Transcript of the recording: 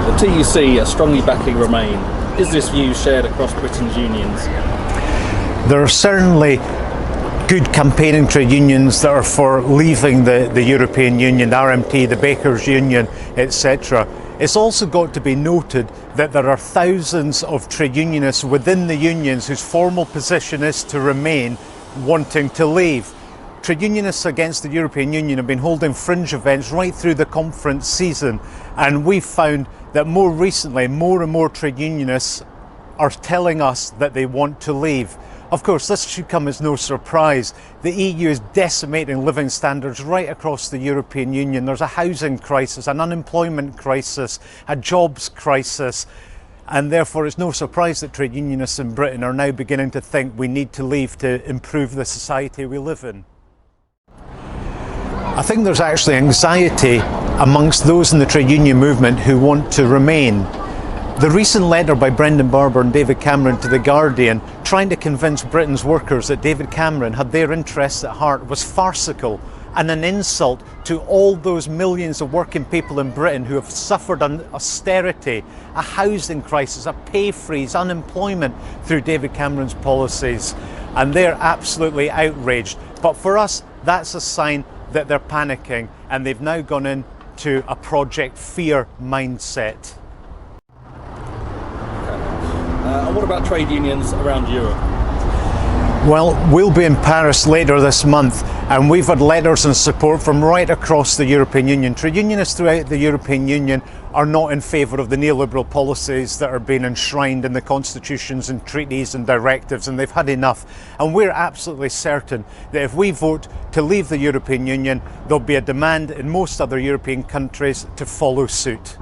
the TUC are strongly backing Remain. Is this view shared across Britain's unions? There are certainly good campaigning trade unions that are for leaving the European Union, the RMT, the Bakers Union, etc. It's also got to be noted that there are thousands of trade unionists within the unions whose formal position is to remain, wanting to leave. Trade unionists against the European Union have been holding fringe events right through the conference season, and we've found that more recently more and more trade unionists are telling us that they want to leave. Of course, this should come as no surprise. The EU is decimating living standards right across the European Union. There's a housing crisis, an unemployment crisis, a jobs crisis, and therefore it's no surprise that trade unionists in Britain are now beginning to think we need to leave to improve the society we live in. I think there's actually anxiety amongst those in the trade union movement who want to remain. The recent letter by Brendan Barber and David Cameron to The Guardian, trying to convince Britain's workers that David Cameron had their interests at heart, was farcical and an insult to all those millions of working people in Britain who have suffered an austerity, a housing crisis, a pay freeze, unemployment through David Cameron's policies. And they're absolutely outraged. But for us, that's a sign that they're panicking, and they've now gone into a Project Fear mindset. And what about trade unions around Europe? Well, we'll be in Paris later this month, and we've had letters and support from right across the European Union. Trade unionists throughout the European Union are not in favour of the neoliberal policies that are being enshrined in the constitutions and treaties and directives, and they've had enough. And we're absolutely certain that if we vote to leave the European Union, there'll be a demand in most other European countries to follow suit.